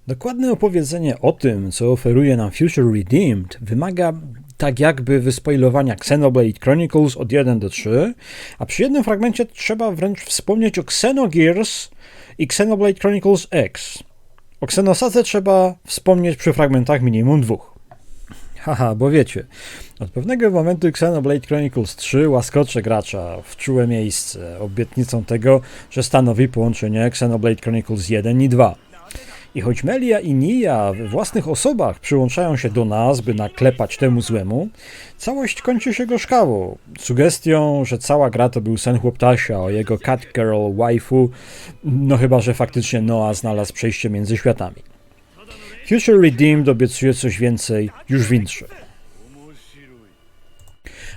Dokładne opowiedzenie o tym, co oferuje nam Future Redeemed, wymaga tak jakby wyspoilowania Xenoblade Chronicles od 1 do 3, a przy jednym fragmencie trzeba wręcz wspomnieć o Xenogears i Xenoblade Chronicles X. O Xenosadze trzeba wspomnieć przy fragmentach minimum 2. Haha, bo wiecie, od pewnego momentu Xenoblade Chronicles 3 łaskocze gracza w czułe miejsce obietnicą tego, że stanowi połączenie Xenoblade Chronicles 1 i 2. I choć Melia i Nia we własnych osobach przyłączają się do nas, by naklepać temu złemu, całość kończy się gorzkawo, sugestią, że cała gra to był sen chłoptasia o jego catgirl waifu, no chyba, że faktycznie Noah znalazł przejście między światami. Future Redeemed obiecuje coś więcej już w intrze.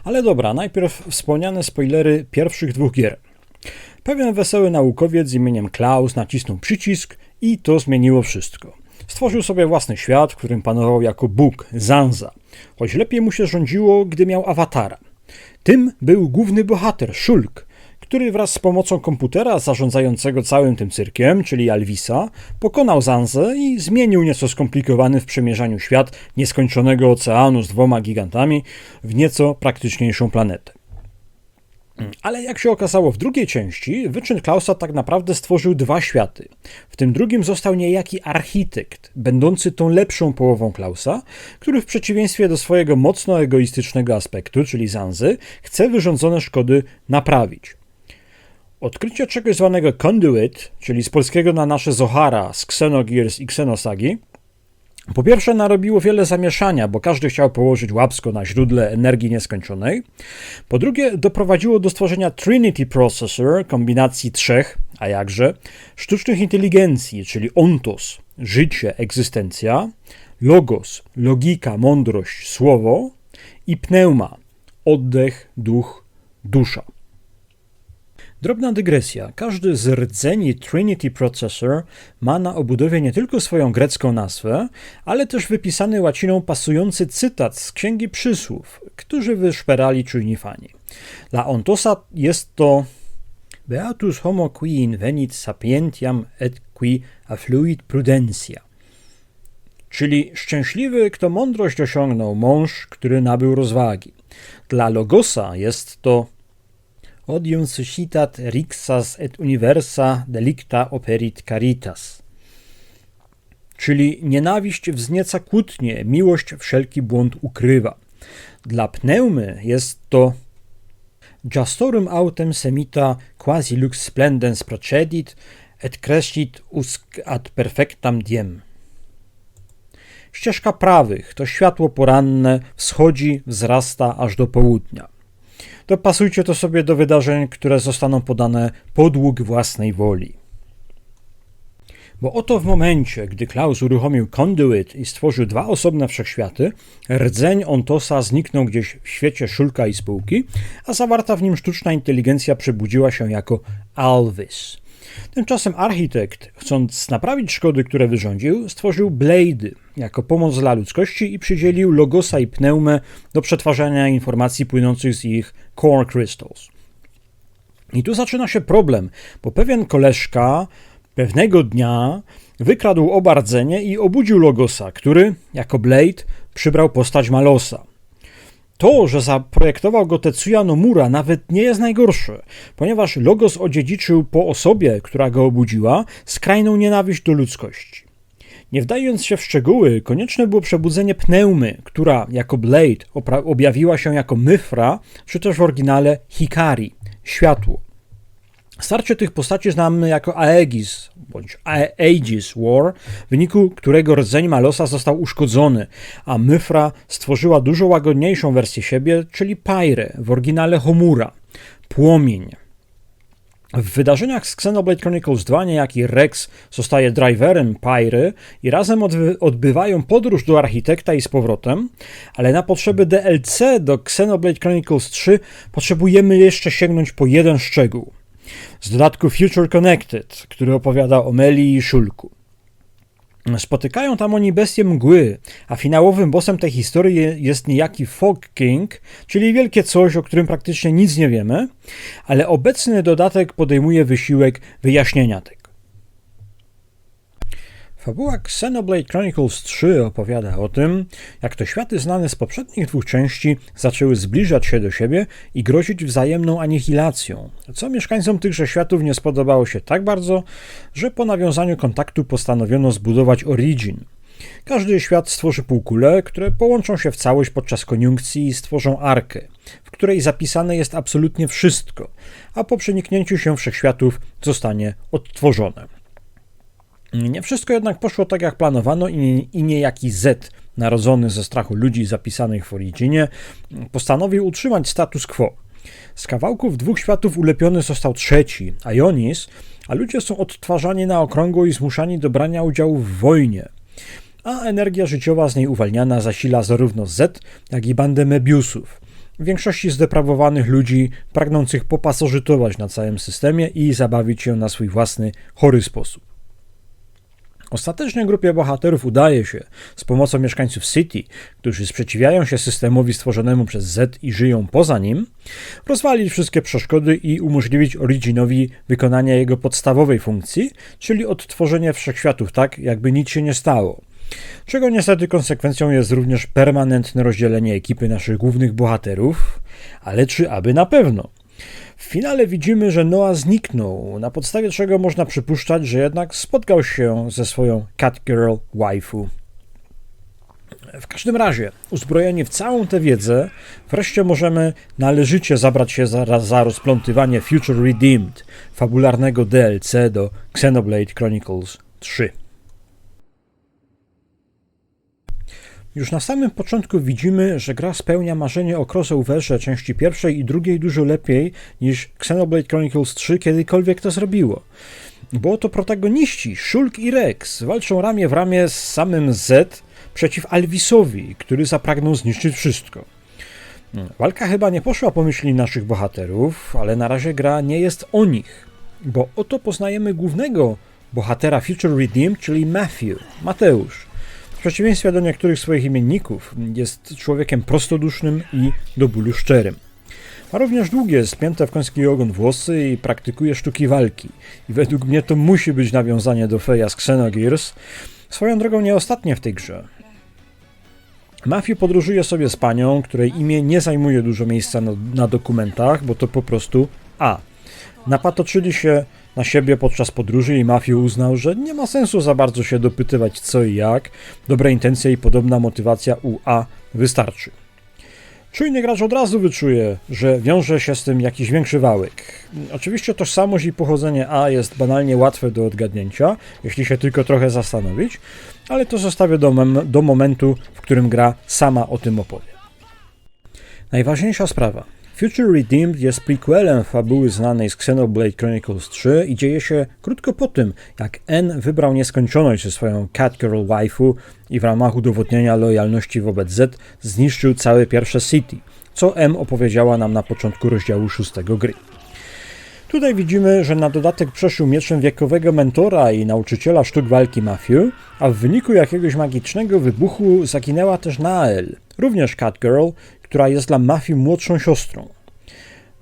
Ale dobra, najpierw wspomniane spoilery pierwszych 2 gier. Pewien wesoły naukowiec imieniem Klaus nacisnął przycisk i to zmieniło wszystko. Stworzył sobie własny świat, w którym panował jako Bóg, Zanza, choć lepiej mu się rządziło, gdy miał awatara. Tym był główny bohater, Shulk, który wraz z pomocą komputera zarządzającego całym tym cyrkiem, czyli Alvisa, pokonał Zanzę i zmienił nieco skomplikowany w przemierzaniu świat nieskończonego oceanu z 2 gigantami w nieco praktyczniejszą planetę. Ale jak się okazało w drugiej części, wyczyn Klausa tak naprawdę stworzył 2 światy. W tym drugim został niejaki architekt, będący tą lepszą połową Klausa, który w przeciwieństwie do swojego mocno egoistycznego aspektu, czyli Zanzy, chce wyrządzone szkody naprawić. Odkrycie czegoś zwanego Conduit, czyli z polskiego na nasze Zohara z Xenogears i Xenosagi, po pierwsze narobiło wiele zamieszania, bo każdy chciał położyć łapsko na źródle energii nieskończonej. Po drugie doprowadziło do stworzenia Trinity Processor, kombinacji 3, a jakże, sztucznych inteligencji, czyli ontos, życie, egzystencja, logos, logika, mądrość, słowo i pneuma, oddech, duch, dusza. Drobna dygresja. Każdy z rdzeni Trinity Processor ma na obudowie nie tylko swoją grecką nazwę, ale też wypisany łaciną pasujący cytat z Księgi Przysłów, którzy wyszperali czujni fani. Dla Ontosa jest to Beatus homo qui invenit sapientiam et qui affluit prudentia, czyli szczęśliwy, kto mądrość osiągnął, mąż, który nabył rozwagi. Dla Logosa jest to Odium suscitat rixas et universa delicta operit caritas. Czyli nienawiść wznieca kłótnie, miłość wszelki błąd ukrywa. Dla Pneumy jest to Justorum autem semita quasi lux splendens procedit et crescit usque ad perfectam diem. Ścieżka prawych to światło poranne, wschodzi, wzrasta aż do południa. Dopasujcie to sobie do wydarzeń, które zostaną podane podług własnej woli. Bo oto w momencie, gdy Klaus uruchomił Conduit i stworzył 2 osobne wszechświaty, rdzeń Ontosa zniknął gdzieś w świecie Shulka i spółki, a zawarta w nim sztuczna inteligencja przebudziła się jako Alvis. Tymczasem architekt, chcąc naprawić szkody, które wyrządził, stworzył Blade'y jako pomoc dla ludzkości i przydzielił Logosa i Pneumę do przetwarzania informacji płynących z ich Core Crystals. I tu zaczyna się problem, bo pewien koleżka pewnego dnia wykradł oba rdzenie i obudził Logosa, który, jako Blade, przybrał postać Malosa. To, że zaprojektował go Tetsuya Nomura, nawet nie jest najgorsze, ponieważ Logos odziedziczył po osobie, która go obudziła, skrajną nienawiść do ludzkości. Nie wdając się w szczegóły, konieczne było przebudzenie Pneumy, która jako Blade objawiła się jako Myfra, czy też w oryginale Hikari, światło. Starcie tych postaci znamy jako Aegis, bądź Aegis War, w wyniku którego rdzeń Malosa został uszkodzony, a Myfra stworzyła dużo łagodniejszą wersję siebie, czyli Pyre, w oryginale Homura, płomień. W wydarzeniach z Xenoblade Chronicles 2 niejaki Rex zostaje driverem Pyry i razem odbywają podróż do architekta i z powrotem, ale na potrzeby DLC do Xenoblade Chronicles 3 potrzebujemy jeszcze sięgnąć po jeden szczegół. Z dodatku Future Connected, który opowiada o Melii i Shulku. Spotykają tam oni bestię mgły, a finałowym bossem tej historii jest niejaki Fog King, czyli wielkie coś, o którym praktycznie nic nie wiemy, ale obecny dodatek podejmuje wysiłek wyjaśnienia tego. Fabuła Xenoblade Chronicles 3 opowiada o tym, jak to światy znane z poprzednich dwóch części zaczęły zbliżać się do siebie i grozić wzajemną anihilacją, co mieszkańcom tychże światów nie spodobało się tak bardzo, że po nawiązaniu kontaktu postanowiono zbudować Origin. Każdy świat stworzy półkule, które połączą się w całość podczas koniunkcji i stworzą arkę, w której zapisane jest absolutnie wszystko, a po przeniknięciu się wszechświatów zostanie odtworzone. Nie wszystko jednak poszło tak jak planowano i niejaki Z, narodzony ze strachu ludzi zapisanych w Originie, postanowił utrzymać status quo. Z kawałków dwóch światów ulepiony został trzeci, Ionis, a ludzie są odtwarzani na okrągło i zmuszani do brania udziału w wojnie. A energia życiowa z niej uwalniana zasila zarówno Z, jak i bandę Mebiusów. W większości zdeprawowanych ludzi pragnących popasożytować na całym systemie i zabawić się na swój własny, chory sposób. Ostatecznie grupie bohaterów udaje się, z pomocą mieszkańców City, którzy sprzeciwiają się systemowi stworzonemu przez Z i żyją poza nim, rozwalić wszystkie przeszkody i umożliwić Originowi wykonanie jego podstawowej funkcji, czyli odtworzenie wszechświatów tak, jakby nic się nie stało. Czego niestety konsekwencją jest również permanentne rozdzielenie ekipy naszych głównych bohaterów, ale czy aby na pewno? W finale widzimy, że Noah zniknął, na podstawie czego można przypuszczać, że jednak spotkał się ze swoją Catgirl waifu. W każdym razie, uzbrojeni w całą tę wiedzę, wreszcie możemy należycie zabrać się za rozplątywanie Future Redeemed, fabularnego DLC do Xenoblade Chronicles 3. Już na samym początku widzimy, że gra spełnia marzenie o crossoverze części pierwszej i drugiej dużo lepiej niż Xenoblade Chronicles 3 kiedykolwiek to zrobiło. Bo oto protagoniści, Shulk i Rex, walczą ramię w ramię z samym Z przeciw Alvisowi, który zapragnął zniszczyć wszystko. Walka chyba nie poszła po myśli naszych bohaterów, ale na razie gra nie jest o nich, bo oto poznajemy głównego bohatera Future Redeemed, czyli Mateusz. W przeciwieństwie do niektórych swoich imienników jest człowiekiem prostodusznym i do bólu szczerym. Ma również długie, spięte w koński ogon włosy i praktykuje sztuki walki. I według mnie to musi być nawiązanie do Feja z Xenogears. Swoją drogą nie ostatnie w tej grze. Matthew podróżuje sobie z panią, której imię nie zajmuje dużo miejsca na dokumentach, bo to po prostu A. Napatoczyli się na siebie podczas podróży i Matthew uznał, że nie ma sensu za bardzo się dopytywać co i jak. Dobre intencje i podobna motywacja u A wystarczy. Czujny gracz od razu wyczuje, że wiąże się z tym jakiś większy wałek. Oczywiście tożsamość i pochodzenie A jest banalnie łatwe do odgadnięcia, jeśli się tylko trochę zastanowić, ale to zostawię do momentu, w którym gra sama o tym opowie. Najważniejsza sprawa. Future Redeemed jest prequelem fabuły znanej z Xenoblade Chronicles 3 i dzieje się krótko po tym, jak N wybrał nieskończoność ze swoją Catgirl waifu i w ramach udowodnienia lojalności wobec Z zniszczył całe pierwsze City, co M opowiedziała nam na początku rozdziału 6 gry. Tutaj widzimy, że na dodatek przeszył mieczem wiekowego mentora i nauczyciela sztuk walki Matthew, a w wyniku jakiegoś magicznego wybuchu zaginęła też Nael, również Catgirl, która jest dla Matthew młodszą siostrą.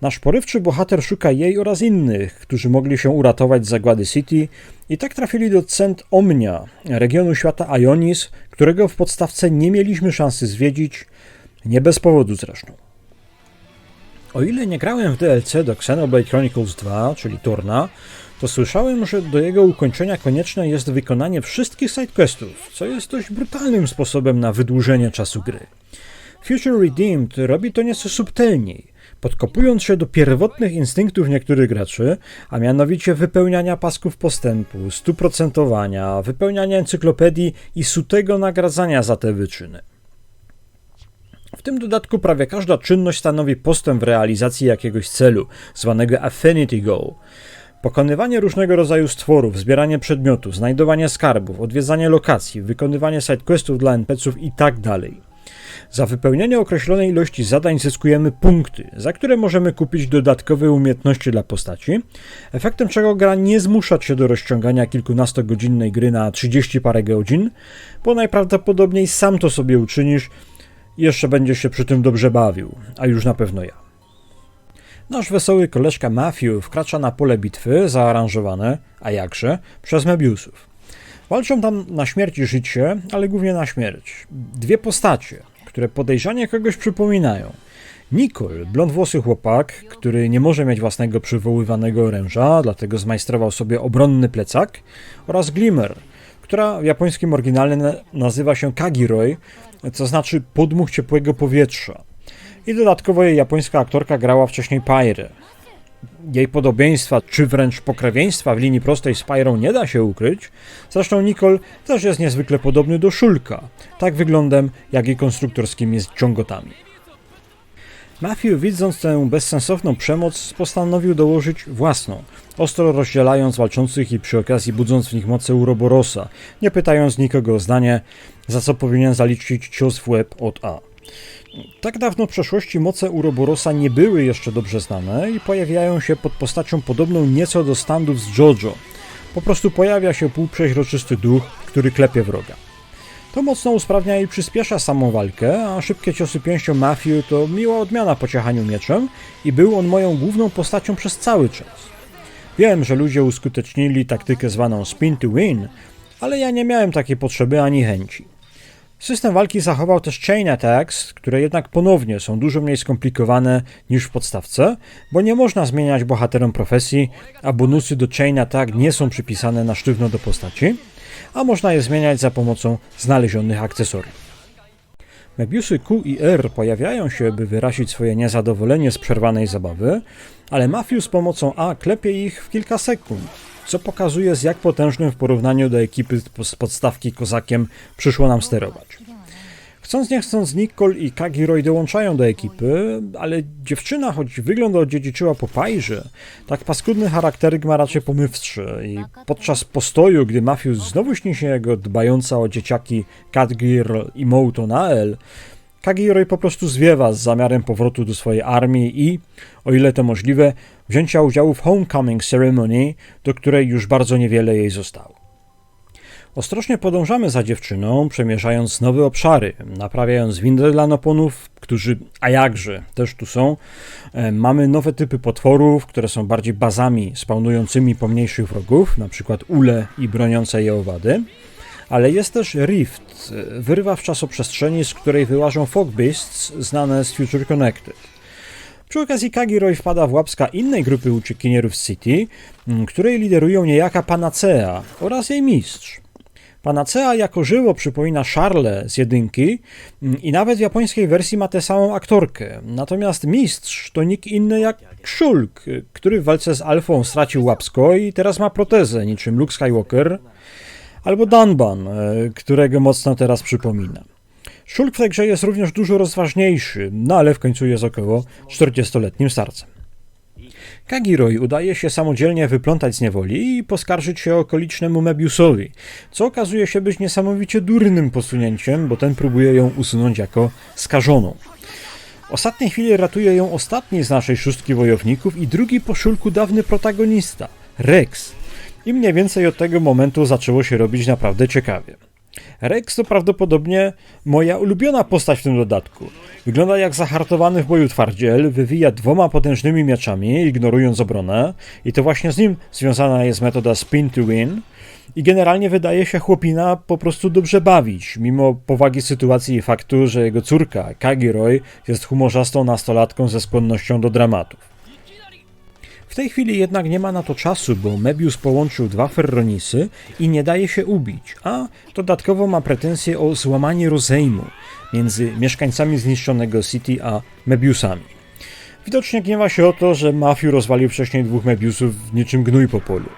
Nasz porywczy bohater szuka jej oraz innych, którzy mogli się uratować z zagłady City i tak trafili do Cent Omnia, regionu świata Ionis, którego w podstawce nie mieliśmy szansy zwiedzić, nie bez powodu zresztą. O ile nie grałem w DLC do Xenoblade Chronicles 2, czyli Torna, to słyszałem, że do jego ukończenia konieczne jest wykonanie wszystkich sidequestów, co jest dość brutalnym sposobem na wydłużenie czasu gry. Future Redeemed robi to nieco subtelniej, podkopując się do pierwotnych instynktów niektórych graczy, a mianowicie wypełniania pasków postępu, 100%, wypełniania encyklopedii i sutego nagradzania za te wyczyny. W tym dodatku prawie każda czynność stanowi postęp w realizacji jakiegoś celu, zwanego Affinity Goal. Pokonywanie różnego rodzaju stworów, zbieranie przedmiotów, znajdowanie skarbów, odwiedzanie lokacji, wykonywanie sidequestów dla NPC-ów itd. Za wypełnienie określonej ilości zadań zyskujemy punkty, za które możemy kupić dodatkowe umiejętności dla postaci, efektem czego gra nie zmusza cię do rozciągania kilkunastogodzinnej gry na 30 parę godzin, bo najprawdopodobniej sam to sobie uczynisz i jeszcze będziesz się przy tym dobrze bawił, a już na pewno ja. Nasz wesoły koleżka Matthew wkracza na pole bitwy, zaaranżowane, a jakże, przez Mebiusów. Walczą tam na śmierć i życie, ale głównie na śmierć. Dwie postacie, które podejrzanie kogoś przypominają. Nicol, blondwłosy chłopak, który nie może mieć własnego przywoływanego oręża, dlatego zmajstrował sobie obronny plecak, oraz Glimmer, która w japońskim oryginale nazywa się Kagiroi, co znaczy podmuch ciepłego powietrza. I dodatkowo jej japońska aktorka grała wcześniej Pairę. Jej podobieństwa, czy wręcz pokrewieństwa w linii prostej z Pairą nie da się ukryć, zresztą Nicol też jest niezwykle podobny do Shulka, tak wyglądem, jak i konstruktorskimi ciągotami. Matthew, widząc tę bezsensowną przemoc, postanowił dołożyć własną, ostro rozdzielając walczących i przy okazji budząc w nich moce Uroborosa, nie pytając nikogo o zdanie, za co powinien zaliczyć cios w łeb od A. Tak dawno w przeszłości moce Uroborosa nie były jeszcze dobrze znane i pojawiają się pod postacią podobną nieco do standów z JoJo. Po prostu pojawia się półprzeźroczysty duch, który klepie wroga. To mocno usprawnia i przyspiesza samą walkę, a szybkie ciosy pięścią Matthew to miła odmiana po ciachaniu mieczem i był on moją główną postacią przez cały czas. Wiem, że ludzie uskutecznili taktykę zwaną spin to win, ale ja nie miałem takiej potrzeby ani chęci. System walki zachował też chain attacks, które jednak ponownie są dużo mniej skomplikowane niż w podstawce, bo nie można zmieniać bohaterom profesji, a bonusy do chain attack nie są przypisane na sztywno do postaci, a można je zmieniać za pomocą znalezionych akcesoriów. Mebiusy Q i R pojawiają się, by wyrazić swoje niezadowolenie z przerwanej zabawy, ale Matthew z pomocą A klepie ich w kilka sekund, co pokazuje, z jak potężnym w porównaniu do ekipy z podstawki kozakiem przyszło nam sterować. Chcąc nie chcąc, Nicol i Kagiroi dołączają do ekipy, ale dziewczyna, choć wygląd odziedziczyła po Pairze, tak paskudny charakteryk ma raczej pomywczy i podczas postoju, gdy Matthew znowu śni się jego dbająca o dzieciaki Catgirl i Mouto Nael, Kagiroi po prostu zwiewa z zamiarem powrotu do swojej armii i, o ile to możliwe, wzięcia udziału w Homecoming Ceremony, do której już bardzo niewiele jej zostało. Ostrożnie podążamy za dziewczyną, przemierzając nowe obszary, naprawiając windę dla noponów, którzy, a jakże, też tu są. Mamy nowe typy potworów, które są bardziej bazami spawnującymi pomniejszych wrogów, np. ule i broniące je owady. Ale jest też Rift, wyrwa w czasoprzestrzeni, z której wyłażą Fog Beasts, znane z Future Connected. Przy okazji Kagiroi wpada w łapska innej grupy uciekinierów z City, której liderują niejaka Panacea oraz jej mistrz. Panacea jako żywo przypomina Charlę z jedynki i nawet w japońskiej wersji ma tę samą aktorkę. Natomiast mistrz to nikt inny jak Shulk, który w walce z Alfą stracił łapsko i teraz ma protezę niczym Luke Skywalker, albo Danban, którego mocno teraz przypomina. Shulk w tej grze jest również dużo rozważniejszy, no ale w końcu jest około 40-letnim starcem. Kagiroi udaje się samodzielnie wyplątać z niewoli i poskarżyć się okolicznemu Mebiusowi, co okazuje się być niesamowicie durnym posunięciem, bo ten próbuje ją usunąć jako skażoną. W ostatniej chwili ratuje ją ostatni z naszej szóstki wojowników i drugi po Shulku dawny protagonista, Rex. I mniej więcej od tego momentu zaczęło się robić naprawdę ciekawie. Rex to prawdopodobnie moja ulubiona postać w tym dodatku. Wygląda jak zahartowany w boju twardziel, wywija dwoma potężnymi mieczami, ignorując obronę i to właśnie z nim związana jest metoda spin to win i generalnie wydaje się chłopina po prostu dobrze bawić, mimo powagi sytuacji i faktu, że jego córka, Kagiroi, jest humorzastą nastolatką ze skłonnością do dramatów. W tej chwili jednak nie ma na to czasu, bo Mebius połączył dwa Ferronisy i nie daje się ubić, a dodatkowo ma pretensje o złamanie rozejmu między mieszkańcami zniszczonego City a Mebiusami. Widocznie gniewa się o to, że Matthew rozwalił wcześniej dwóch Mebiusów niczym gnój po polu.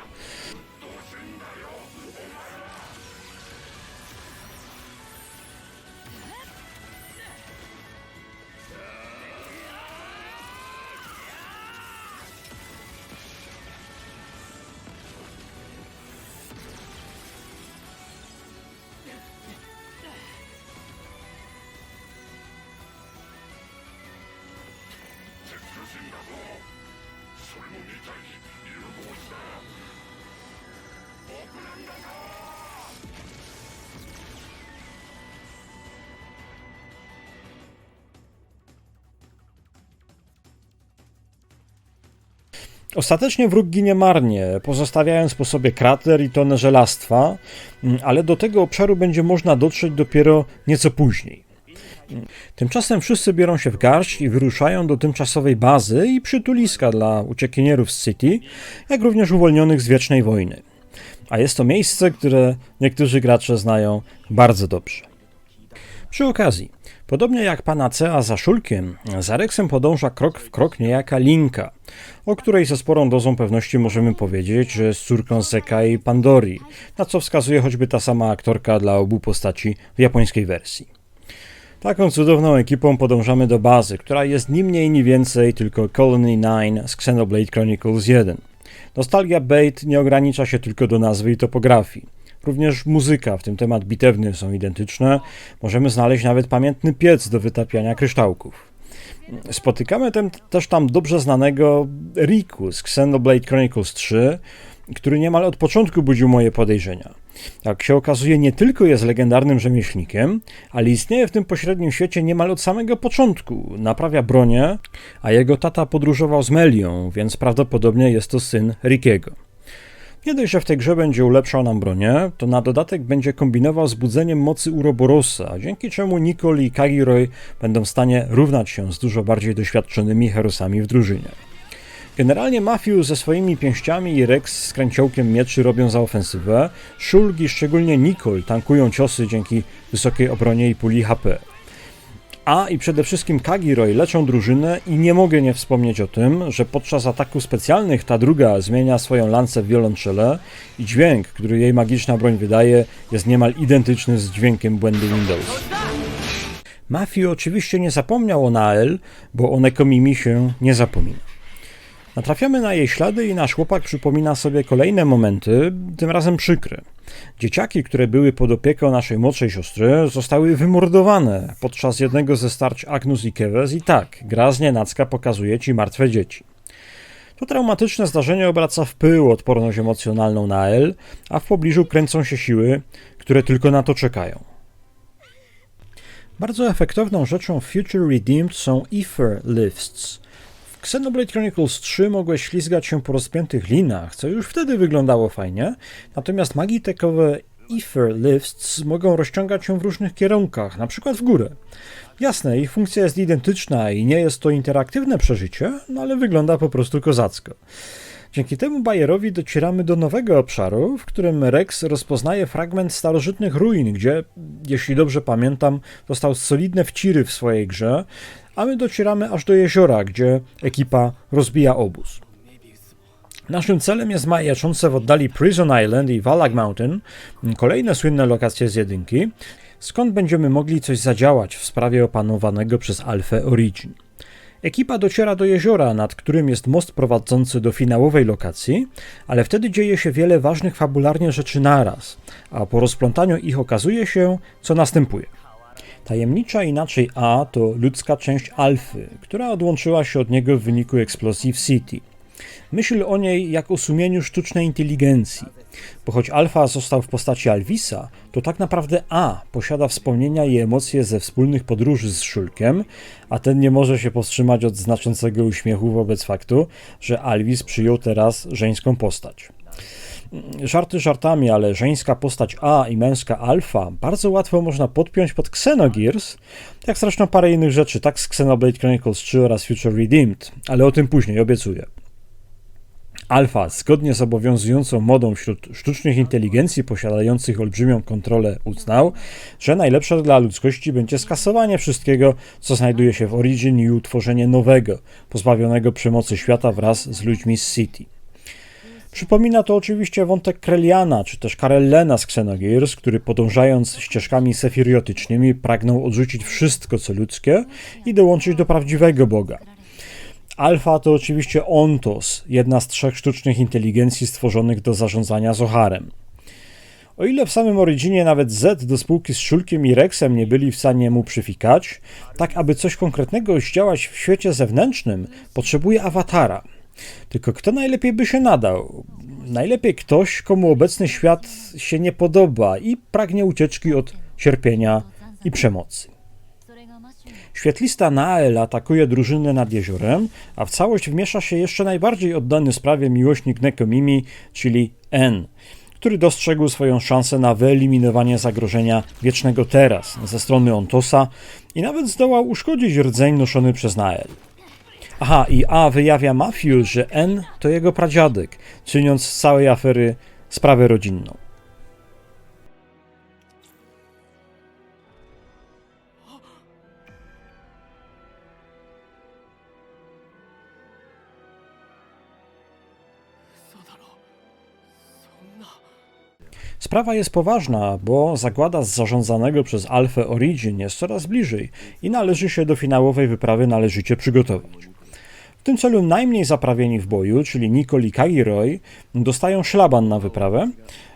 Ostatecznie wróg ginie marnie, pozostawiając po sobie krater i tonę żelastwa, ale do tego obszaru będzie można dotrzeć dopiero nieco później. Tymczasem wszyscy biorą się w garść i wyruszają do tymczasowej bazy i przytuliska dla uciekinierów z City, jak również uwolnionych z wiecznej wojny. A jest to miejsce, które niektórzy gracze znają bardzo dobrze. Przy okazji, podobnie jak Panacea za Szulkiem, za Rexem podąża krok w krok niejaka Linka, o której ze sporą dozą pewności możemy powiedzieć, że jest córką Zeka i Pandori, na co wskazuje choćby ta sama aktorka dla obu postaci w japońskiej wersji. Taką cudowną ekipą podążamy do bazy, która jest ni mniej ni więcej tylko Colony 9 z Xenoblade Chronicles 1. Nostalgia Bait nie ogranicza się tylko do nazwy i topografii. Również muzyka, w tym temat bitewny, są identyczne. Możemy znaleźć nawet pamiętny piec do wytapiania kryształków. Spotykamy też tam dobrze znanego Riku z Xenoblade Chronicles 3, który niemal od początku budził moje podejrzenia. Jak się okazuje, nie tylko jest legendarnym rzemieślnikiem, ale istnieje w tym pośrednim świecie niemal od samego początku. Naprawia bronię, a jego tata podróżował z Melią, więc prawdopodobnie jest to syn Rikiego. Nie dość, że w tej grze będzie ulepszał nam bronię, to na dodatek będzie kombinował z budzeniem mocy Uroborosa, dzięki czemu Nicole i Kagiroy będą w stanie równać się z dużo bardziej doświadczonymi herosami w drużynie. Generalnie Matthew ze swoimi pięściami i Rex z kręciołkiem mieczy robią za ofensywę, Shulk i szczególnie Nicole tankują ciosy dzięki wysokiej obronie i puli HP. I przede wszystkim Kagiroy leczą drużynę i nie mogę nie wspomnieć o tym, że podczas ataków specjalnych ta druga zmienia swoją lancę w wiolonczelę i dźwięk, który jej magiczna broń wydaje, jest niemal identyczny z dźwiękiem błędu Windows. Matthew oczywiście nie zapomniał o Nael, bo o Nekomimi się nie zapomina. Natrafiamy na jej ślady i nasz chłopak przypomina sobie kolejne momenty, tym razem przykre. Dzieciaki, które były pod opieką naszej młodszej siostry, zostały wymordowane podczas jednego ze starć Agnus i Keves i tak, gra znienacka pokazuje ci martwe dzieci. To traumatyczne zdarzenie obraca w pył odporność emocjonalną Nael, a w pobliżu kręcą się siły, które tylko na to czekają. Bardzo efektowną rzeczą w Future Redeemed są Ether Lifts. W Xenoblade Chronicles 3 mogłeś ślizgać się po rozpiętych linach, co już wtedy wyglądało fajnie, natomiast magitekowe Ether Lifts mogą rozciągać się w różnych kierunkach, na przykład w górę. Jasne, ich funkcja jest identyczna i nie jest to interaktywne przeżycie, ale wygląda po prostu kozacko. Dzięki temu bajerowi docieramy do nowego obszaru, w którym Rex rozpoznaje fragment starożytnych ruin, gdzie, jeśli dobrze pamiętam, dostał solidne wciry w swojej grze, a my docieramy aż do jeziora, gdzie ekipa rozbija obóz. Naszym celem jest majaczące w oddali Prison Island i Valag Mountain, kolejne słynne lokacje z jedynki, skąd będziemy mogli coś zadziałać w sprawie opanowanego przez Alfę Origin. Ekipa dociera do jeziora, nad którym jest most prowadzący do finałowej lokacji, ale wtedy dzieje się wiele ważnych fabularnie rzeczy naraz, a po rozplątaniu ich okazuje się, co następuje. Tajemnicza inaczej A to ludzka część Alfy, która odłączyła się od niego w wyniku eksplozji w City. Myśl o niej jak o sumieniu sztucznej inteligencji, bo choć Alfa został w postaci Alvisa, to tak naprawdę A posiada wspomnienia i emocje ze wspólnych podróży z Szulkiem, a ten nie może się powstrzymać od znaczącego uśmiechu wobec faktu, że Alvis przyjął teraz żeńską postać. Żarty żartami, ale żeńska postać A i męska Alfa bardzo łatwo można podpiąć pod Xenogears, jak zresztą parę innych rzeczy, tak z Xenoblade Chronicles 3 oraz Future Redeemed, ale o tym później, obiecuję. Alfa, zgodnie z obowiązującą modą wśród sztucznych inteligencji posiadających olbrzymią kontrolę, uznał, że najlepsze dla ludzkości będzie skasowanie wszystkiego, co znajduje się w Origin i utworzenie nowego, pozbawionego przemocy świata wraz z ludźmi z City. Przypomina to oczywiście wątek Kreliana, czy też Karellena z Xenogears, który podążając ścieżkami sefiriotycznymi pragnął odrzucić wszystko co ludzkie i dołączyć do prawdziwego Boga. Alfa to oczywiście Ontos, jedna z 3 sztucznych inteligencji stworzonych do zarządzania Zoharem. O ile w samym Originie nawet Z do spółki z Szulkiem i Rexem nie byli w stanie mu przyfikać, tak aby coś konkretnego zdziałać w świecie zewnętrznym, potrzebuje awatara. Tylko kto najlepiej by się nadał? Najlepiej ktoś, komu obecny świat się nie podoba i pragnie ucieczki od cierpienia i przemocy. Świetlista Nael atakuje drużynę nad jeziorem, a w całość wmiesza się jeszcze najbardziej oddany sprawie miłośnik Nekomimi, czyli En, który dostrzegł swoją szansę na wyeliminowanie zagrożenia wiecznego teraz ze strony Ontosa i nawet zdołał uszkodzić rdzeń noszony przez Nael. Aha, i A wyjawia Matthew, że En to jego pradziadek, czyniąc z całej afery sprawę rodzinną. Sprawa jest poważna, bo zagłada z zarządzanego przez Alfę Origin jest coraz bliżej i należy się do finałowej wyprawy należycie przygotować. W tym celu najmniej zaprawieni w boju, czyli Nicole i Kagiroy, dostają szlaban na wyprawę,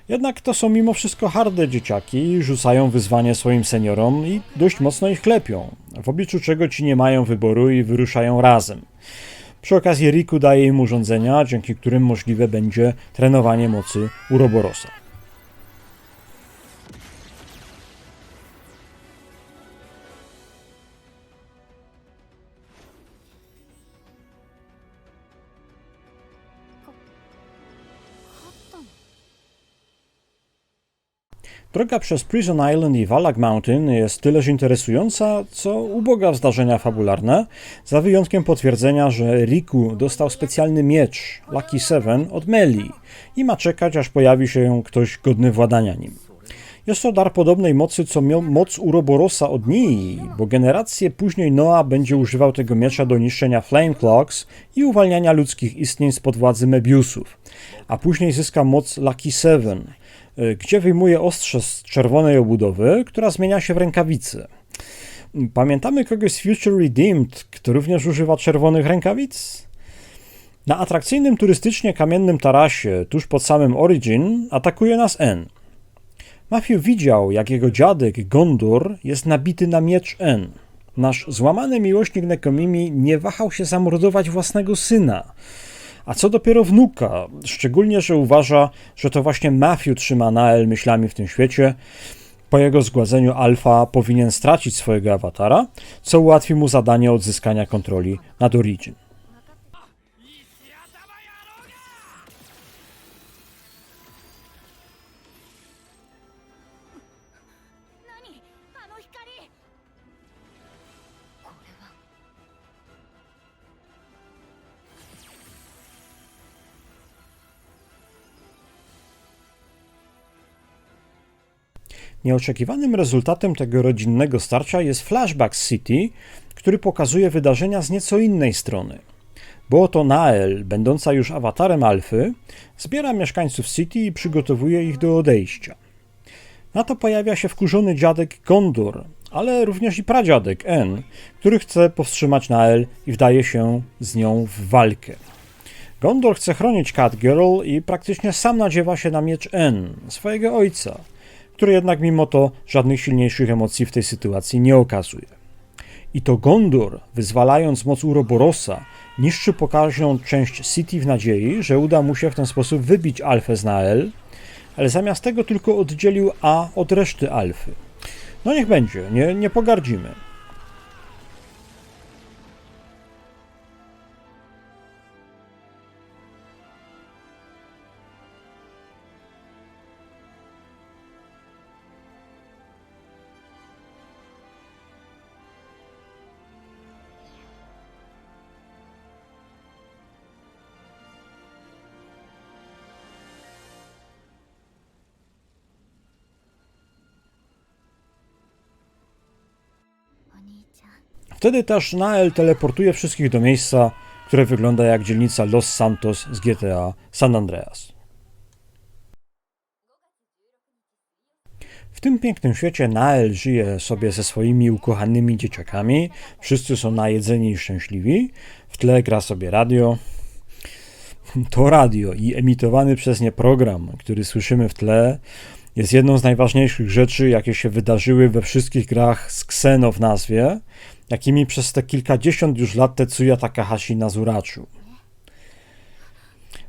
jednak to są mimo wszystko harde dzieciaki, rzucają wyzwanie swoim seniorom i dość mocno ich klepią, w obliczu czego ci nie mają wyboru i wyruszają razem. Przy okazji Riku daje im urządzenia, dzięki którym możliwe będzie trenowanie mocy Uroborosa. Droga przez Prison Island i Valak Mountain jest tyleż interesująca, co uboga w zdarzenia fabularne, za wyjątkiem potwierdzenia, że Riku dostał specjalny miecz Lucky Seven od Meli i ma czekać, aż pojawi się ktoś godny władania nim. Jest to dar podobnej mocy, co miał moc Uroborosa od Nii, bo generację później Noah będzie używał tego miecza do niszczenia Flame Clocks i uwalniania ludzkich istnień spod władzy Mebiusów, a później zyska moc Lucky Seven, gdzie wyjmuje ostrze z czerwonej obudowy, która zmienia się w rękawicę. Pamiętamy kogoś z Future Redeemed, kto również używa czerwonych rękawic? Na atrakcyjnym turystycznie kamiennym tarasie, tuż pod samym Origin, atakuje nas En. Matthew widział, jak jego dziadek Gondor jest nabity na miecz En. Nasz złamany miłośnik Nekomimi nie wahał się zamordować własnego syna. A co dopiero wnuka, szczególnie, że uważa, że to właśnie Matthew trzyma Nael myślami w tym świecie. Po jego zgładzeniu Alpha powinien stracić swojego awatara, co ułatwi mu zadanie odzyskania kontroli nad Origin. Nieoczekiwanym rezultatem tego rodzinnego starcia jest Flashback City, który pokazuje wydarzenia z nieco innej strony. Bo oto Nael, będąca już awatarem Alfy, zbiera mieszkańców City i przygotowuje ich do odejścia. Na to pojawia się wkurzony dziadek Gondor, ale również i pradziadek En, który chce powstrzymać Nael i wdaje się z nią w walkę. Gondor chce chronić Catgirl i praktycznie sam nadziewa się na miecz En, swojego ojca, który jednak mimo to żadnych silniejszych emocji w tej sytuacji nie okazuje. I to Gondor, wyzwalając moc Uroborosa, niszczy pokaźną część City w nadziei, że uda mu się w ten sposób wybić Alfę z Nael, ale zamiast tego tylko oddzielił A od reszty Alfy. No niech będzie, nie pogardzimy. Wtedy też Nael teleportuje wszystkich do miejsca, które wygląda jak dzielnica Los Santos z GTA San Andreas. W tym pięknym świecie Nael żyje sobie ze swoimi ukochanymi dzieciakami, wszyscy są najedzeni i szczęśliwi, w tle gra sobie radio. To radio i emitowany przez nie program, który słyszymy w tle, jest jedną z najważniejszych rzeczy, jakie się wydarzyły we wszystkich grach z Xeno w nazwie, jakimi przez te kilkadziesiąt już lat Tetsuya Takahashi nas uraczył.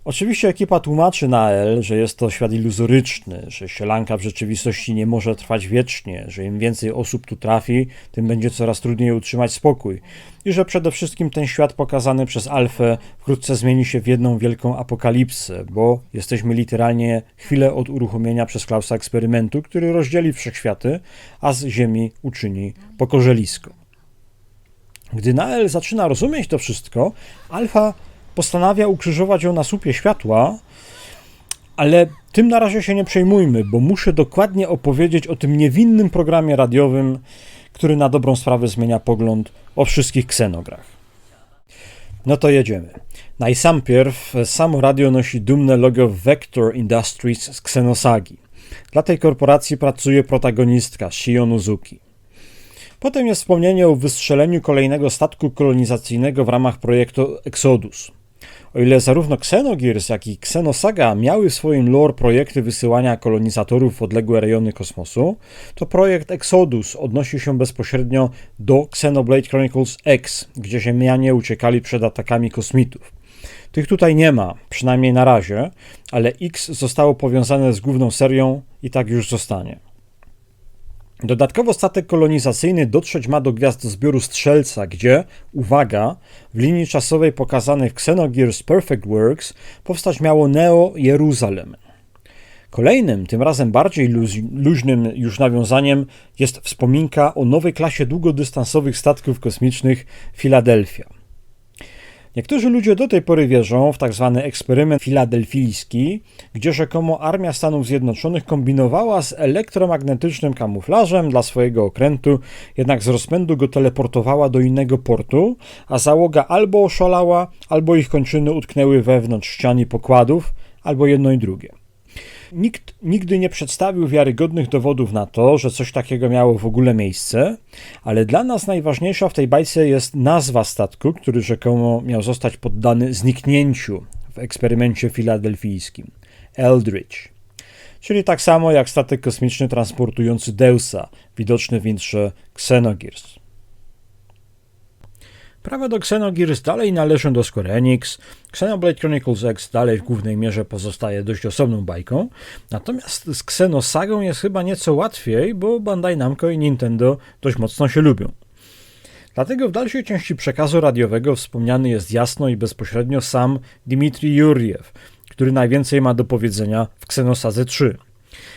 Oczywiście ekipa tłumaczy Nael, że jest to świat iluzoryczny, że sielanka w rzeczywistości nie może trwać wiecznie, że im więcej osób tu trafi, tym będzie coraz trudniej utrzymać spokój i że przede wszystkim ten świat pokazany przez Alfę wkrótce zmieni się w jedną wielką apokalipsę, bo jesteśmy literalnie chwilę od uruchomienia przez Klausa eksperymentu, który rozdzieli wszechświaty, a z Ziemi uczyni pokorzelisko. Gdy Nael zaczyna rozumieć to wszystko, Alfa postanawia ukrzyżować ją na słupie światła, ale tym na razie się nie przejmujmy, bo muszę dokładnie opowiedzieć o tym niewinnym programie radiowym, który na dobrą sprawę zmienia pogląd o wszystkich ksenograch. No to jedziemy. Najsampierw samo radio nosi dumne logo Vector Industries z Xenosagi. Dla tej korporacji pracuje protagonistka Shion Uzuki. Potem jest wspomnienie o wystrzeleniu kolejnego statku kolonizacyjnego w ramach projektu Exodus. O ile zarówno Xenogears, jak i Xenosaga miały w swoim lore projekty wysyłania kolonizatorów w odległe rejony kosmosu, to projekt Exodus odnosi się bezpośrednio do Xenoblade Chronicles X, gdzie Ziemianie uciekali przed atakami kosmitów. Tych tutaj nie ma, przynajmniej na razie, ale X zostało powiązane z główną serią i tak już zostanie. Dodatkowo statek kolonizacyjny dotrzeć ma do gwiazdozbioru Strzelca, gdzie, uwaga, w linii czasowej pokazanej w Xenogears Perfect Works powstać miało Neo Jeruzalem. Kolejnym, tym razem bardziej luźnym już nawiązaniem jest wspominka o nowej klasie długodystansowych statków kosmicznych Philadelphia. Niektórzy ludzie do tej pory wierzą w tzw. eksperyment filadelfijski, gdzie rzekomo armia Stanów Zjednoczonych kombinowała z elektromagnetycznym kamuflażem dla swojego okrętu, jednak z rozpędu go teleportowała do innego portu, a załoga albo oszalała, albo ich kończyny utknęły wewnątrz ścian i pokładów, albo jedno i drugie. Nikt nigdy nie przedstawił wiarygodnych dowodów na to, że coś takiego miało w ogóle miejsce, ale dla nas najważniejsza w tej bajce jest nazwa statku, który rzekomo miał zostać poddany zniknięciu w eksperymencie filadelfijskim – Eldridge. Czyli tak samo jak statek kosmiczny transportujący Deusa, widoczny w intrze Xenogears. Prawa do Xenogears dalej należą do Square Enix, Xenoblade Chronicles X dalej w głównej mierze pozostaje dość osobną bajką, natomiast z Xenosagą jest chyba nieco łatwiej, bo Bandai Namco i Nintendo dość mocno się lubią. Dlatego w dalszej części przekazu radiowego wspomniany jest jasno i bezpośrednio sam Dmitrij Jurjew, który najwięcej ma do powiedzenia w Xenosadze 3.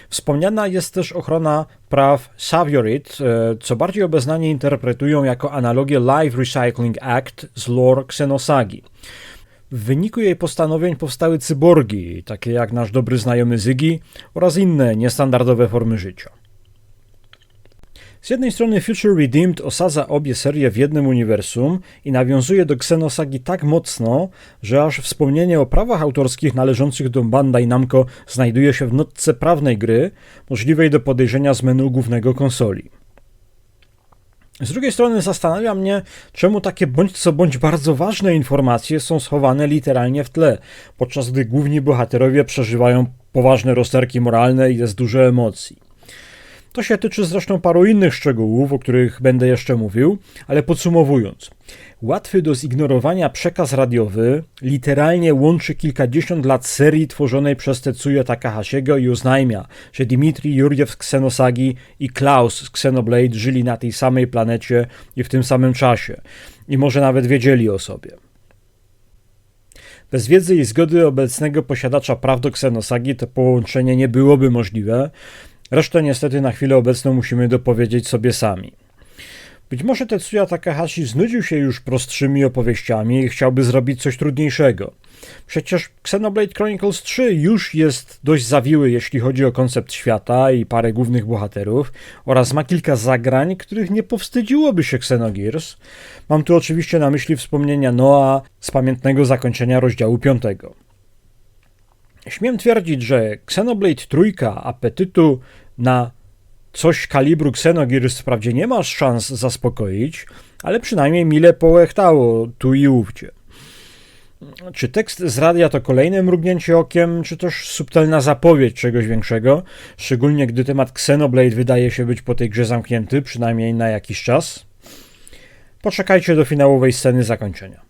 Wspomniana jest też ochrona praw Saviorit, co bardziej obeznani interpretują jako analogię Live Recycling Act z lore Xenosagi. W wyniku jej postanowień powstały cyborgi, takie jak nasz dobry znajomy Ziggy oraz inne niestandardowe formy życia. Z jednej strony Future Redeemed osadza obie serie w jednym uniwersum i nawiązuje do Xenosagi tak mocno, że aż wspomnienie o prawach autorskich należących do Bandai Namco znajduje się w notce prawnej gry, możliwej do podejrzenia z menu głównego konsoli. Z drugiej strony zastanawia mnie, czemu takie bądź co bądź bardzo ważne informacje są schowane literalnie w tle, podczas gdy główni bohaterowie przeżywają poważne rozterki moralne i jest dużo emocji. To się tyczy zresztą paru innych szczegółów, o których będę jeszcze mówił, ale podsumowując. Łatwy do zignorowania przekaz radiowy literalnie łączy kilkadziesiąt lat serii tworzonej przez Tetsuya Takahashiego i oznajmia, że Dmitrij Jurjew z Xenosagi i Klaus z Xenoblade żyli na tej samej planecie i w tym samym czasie. I może nawet wiedzieli o sobie. Bez wiedzy i zgody obecnego posiadacza praw do Xenosagi to połączenie nie byłoby możliwe. Resztę niestety na chwilę obecną musimy dopowiedzieć sobie sami. Być może Tetsuya Takahashi znudził się już prostszymi opowieściami i chciałby zrobić coś trudniejszego. Przecież Xenoblade Chronicles 3 już jest dość zawiły, jeśli chodzi o koncept świata i parę głównych bohaterów oraz ma kilka zagrań, których nie powstydziłoby się Xenogears. Mam tu oczywiście na myśli wspomnienia Noa z pamiętnego zakończenia rozdziału 5. Śmiem twierdzić, że Xenoblade 3 apetytu na coś kalibru Xenogears wprawdzie nie masz szans zaspokoić, ale przynajmniej mile połechtało tu i ówdzie. Czy tekst z radia to kolejne mrugnięcie okiem, czy też subtelna zapowiedź czegoś większego, szczególnie gdy temat Xenoblade wydaje się być po tej grze zamknięty, przynajmniej na jakiś czas? Poczekajcie do finałowej sceny zakończenia.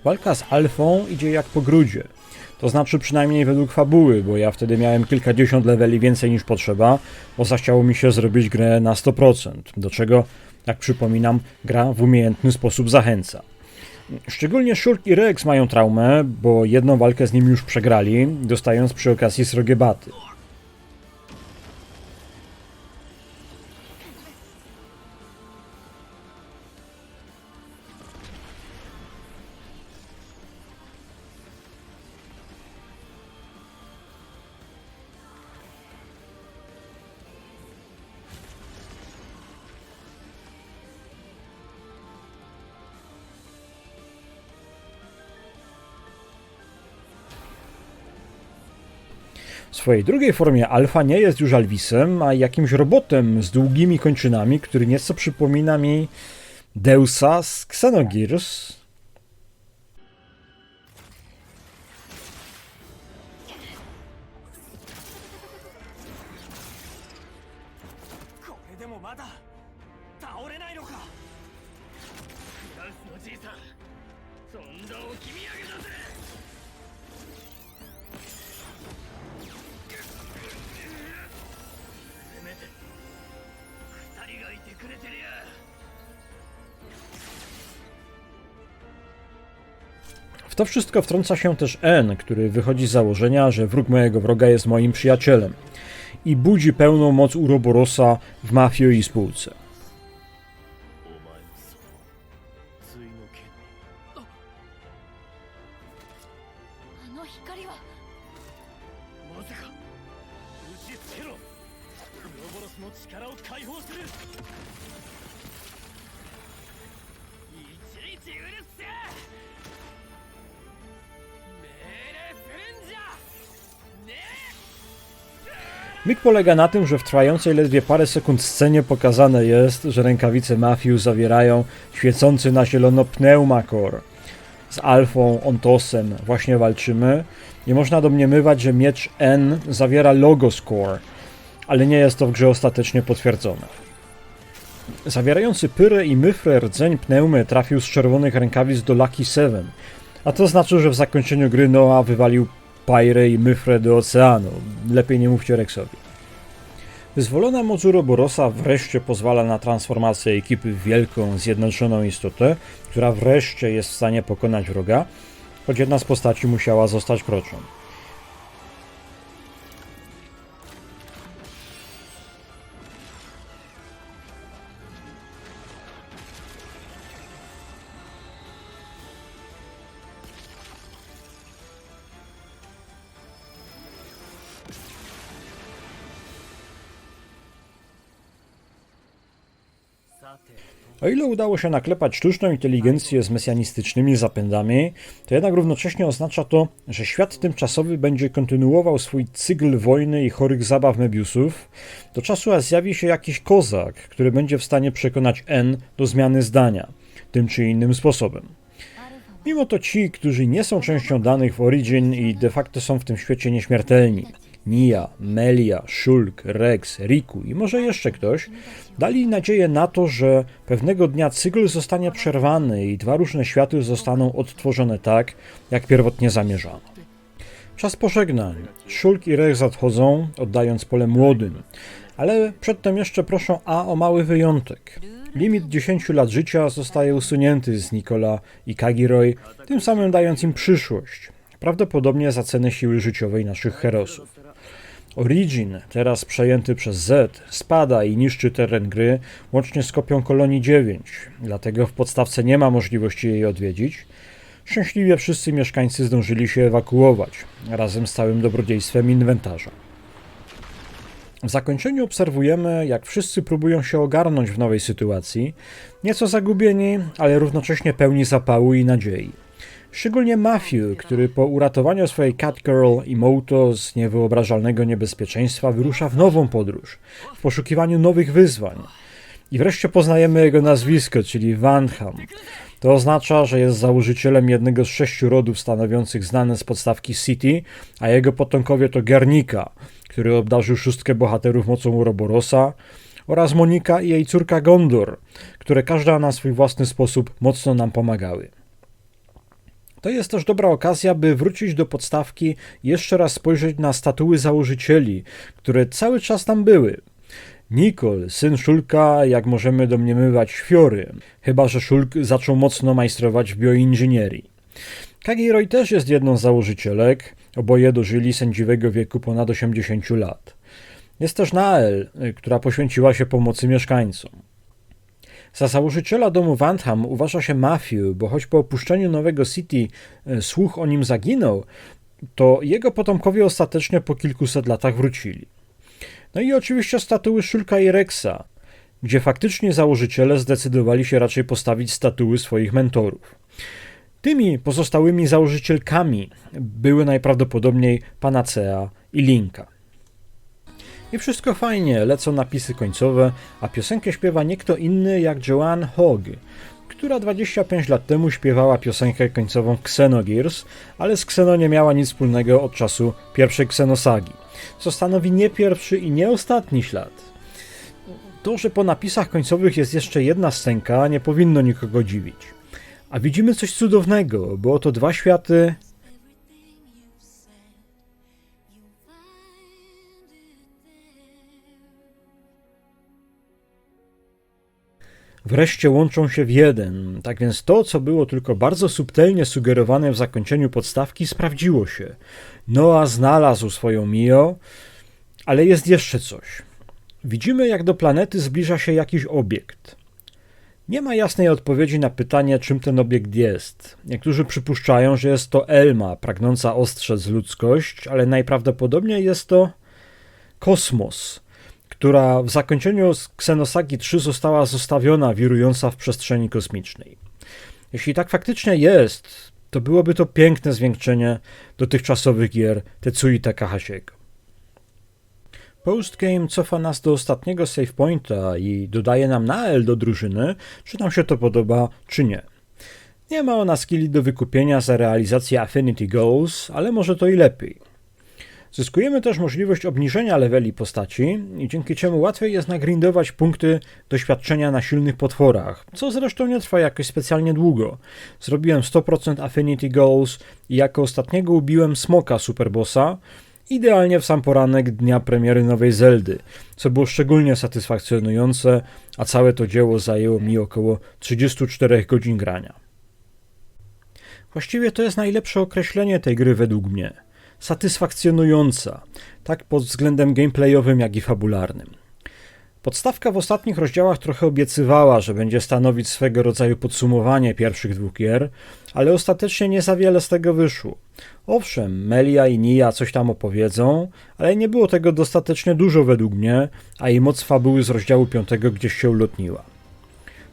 Walka z Alfą idzie jak po grudzie. To znaczy przynajmniej według fabuły, bo ja wtedy miałem kilkadziesiąt leveli więcej niż potrzeba, bo zachciało mi się zrobić grę na 100%, do czego, jak przypominam, gra w umiejętny sposób zachęca. Szczególnie Shulk i Rex mają traumę, bo jedną walkę z nimi już przegrali, dostając przy okazji srogie baty. W swojej drugiej formie Alfa nie jest już Alvisem, a jakimś robotem z długimi kończynami, który nieco przypomina mi Deusa z Xenogears. W to wszystko wtrąca się też N, który wychodzi z założenia, że wróg mojego wroga jest moim przyjacielem i budzi pełną moc Uroborosa w Mafio i spółce. Myk polega na tym, że w trwającej ledwie parę sekund scenie pokazane jest, że rękawice Mafiu zawierają świecący na zielono pneumacore. Z Alfą, Ontosem właśnie walczymy. Nie można domniemywać, że miecz N zawiera Logoscore, ale nie jest to w grze ostatecznie potwierdzone. Zawierający Pyrę i Myfrę rdzeń pneumy trafił z czerwonych rękawic do Lucky 7, a to znaczy, że w zakończeniu gry Noah wywalił Pyrę i Myfrę do oceanu. Lepiej nie mówcie Rexowi. Wyzwolona moc Uroborosa wreszcie pozwala na transformację ekipy w wielką, zjednoczoną istotę, która wreszcie jest w stanie pokonać wroga, choć jedna z postaci musiała zostać kroczą. O ile udało się naklepać sztuczną inteligencję z mesjanistycznymi zapędami, to jednak równocześnie oznacza to, że świat tymczasowy będzie kontynuował swój cykl wojny i chorych zabaw Mebiusów, do czasu aż zjawi się jakiś kozak, który będzie w stanie przekonać N do zmiany zdania, tym czy innym sposobem. Mimo to ci, którzy nie są częścią danych w Origin i de facto są w tym świecie nieśmiertelni, Nia, Melia, Shulk, Rex, Riku i może jeszcze ktoś, dali nadzieję na to, że pewnego dnia cykl zostanie przerwany i dwa różne światy zostaną odtworzone tak, jak pierwotnie zamierzano. Czas pożegnań. Shulk i Rex odchodzą, oddając pole młodym, ale przedtem jeszcze proszą A o mały wyjątek. Limit 10 lat życia zostaje usunięty z Nicola i Kagiroi, tym samym dając im przyszłość, prawdopodobnie za cenę siły życiowej naszych herosów. Origin, teraz przejęty przez Z, spada i niszczy teren gry, łącznie z kopią Kolonii 9, dlatego w podstawce nie ma możliwości jej odwiedzić. Szczęśliwie wszyscy mieszkańcy zdążyli się ewakuować, razem z całym dobrodziejstwem inwentarza. W zakończeniu obserwujemy, jak wszyscy próbują się ogarnąć w nowej sytuacji, nieco zagubieni, ale równocześnie pełni zapału i nadziei. Szczególnie Matthew, który po uratowaniu swojej Catgirl i Moto z niewyobrażalnego niebezpieczeństwa wyrusza w nową podróż, w poszukiwaniu nowych wyzwań. I wreszcie poznajemy jego nazwisko, czyli Vanham. To oznacza, że jest założycielem jednego z 6 rodów stanowiących znane z podstawki City, a jego potomkowie to Guernica, który obdarzył 6 bohaterów mocą Uroborosa, oraz Monika i jej córka Gondor, które każda na swój własny sposób mocno nam pomagały. To jest też dobra okazja, by wrócić do podstawki i jeszcze raz spojrzeć na statuły założycieli, które cały czas tam były. Nicol, syn Shulka, jak możemy domniemywać, Fiory, chyba że Shulk zaczął mocno majstrować w bioinżynierii. Kagiroy też jest jedną z założycielek, oboje dożyli sędziwego wieku ponad 80 lat. Jest też Nael, która poświęciła się pomocy mieszkańcom. Za założyciela domu Wandham uważa się Matthew, bo choć po opuszczeniu Nowego City słuch o nim zaginął, to jego potomkowie ostatecznie po kilkuset latach wrócili. No i oczywiście statuły Shulka i Rexa, gdzie faktycznie założyciele zdecydowali się raczej postawić statuły swoich mentorów. Tymi pozostałymi założycielkami były najprawdopodobniej Panacea i Linka. I wszystko fajnie, lecą napisy końcowe, a piosenkę śpiewa nie kto inny jak Joanne Hogg, która 25 lat temu śpiewała piosenkę końcową w Xenogears, ale z Xeno nie miała nic wspólnego od czasu pierwszej Xenosagi, co stanowi nie pierwszy i nie ostatni ślad. To, że po napisach końcowych jest jeszcze jedna scenka, nie powinno nikogo dziwić. A widzimy coś cudownego, bo oto dwa światy wreszcie łączą się w jeden. Tak więc to, co było tylko bardzo subtelnie sugerowane w zakończeniu podstawki, sprawdziło się. Noah znalazł swoją Mio, ale jest jeszcze coś. Widzimy, jak do planety zbliża się jakiś obiekt. Nie ma jasnej odpowiedzi na pytanie, czym ten obiekt jest. Niektórzy przypuszczają, że jest to Elma, pragnąca ostrzec ludzkość, ale najprawdopodobniej jest to kosmos, która w zakończeniu Xenosagi 3 została zostawiona wirująca w przestrzeni kosmicznej. Jeśli tak faktycznie jest, to byłoby to piękne zwieńczenie dotychczasowych gier Tetsui Takahashiego. Postgame cofa nas do ostatniego save pointa i dodaje nam Nael do drużyny, czy nam się to podoba, czy nie. Nie ma ona skilli do wykupienia za realizację Affinity Goals, ale może to i lepiej. Zyskujemy też możliwość obniżenia leveli postaci i dzięki czemu łatwiej jest nagrindować punkty doświadczenia na silnych potworach, co zresztą nie trwa jakoś specjalnie długo. Zrobiłem 100% Affinity Goals i jako ostatniego ubiłem Smoka Superbossa, idealnie w sam poranek dnia premiery nowej Zeldy, co było szczególnie satysfakcjonujące, a całe to dzieło zajęło mi około 34 godzin grania. Właściwie to jest najlepsze określenie tej gry według mnie. Satysfakcjonująca, tak pod względem gameplayowym, jak i fabularnym. Podstawka w ostatnich rozdziałach trochę obiecywała, że będzie stanowić swego rodzaju podsumowanie pierwszych dwóch gier, ale ostatecznie nie za wiele z tego wyszło. Owszem, Melia i Nia coś tam opowiedzą, ale nie było tego dostatecznie dużo według mnie, a jej moc fabuły z rozdziału 5 gdzieś się ulotniła.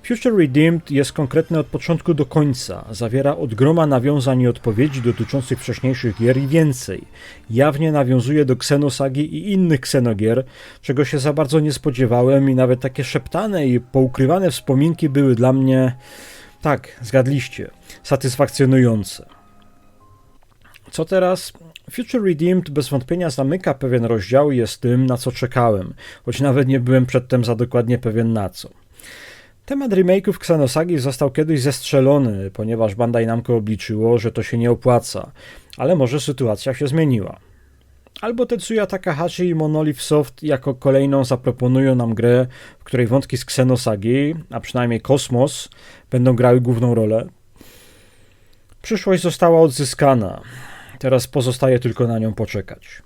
Future Redeemed jest konkretny od początku do końca, zawiera od groma nawiązań i odpowiedzi dotyczących wcześniejszych gier i więcej. Jawnie nawiązuje do Xenosagi i innych Xenogier, czego się za bardzo nie spodziewałem i nawet takie szeptane i poukrywane wspominki były dla mnie, tak, zgadliście, satysfakcjonujące. Co teraz? Future Redeemed bez wątpienia zamyka pewien rozdział i jest tym, na co czekałem, choć nawet nie byłem przedtem za dokładnie pewien na co. Temat remake'ów Xenosagi został kiedyś zestrzelony, ponieważ Bandai Namco obliczyło, że to się nie opłaca, ale może sytuacja się zmieniła. Albo Tetsuya Takahashi i Monolith Soft jako kolejną zaproponują nam grę, w której wątki z Xenosagi, a przynajmniej kosmos, będą grały główną rolę. Przyszłość została odzyskana, teraz pozostaje tylko na nią poczekać.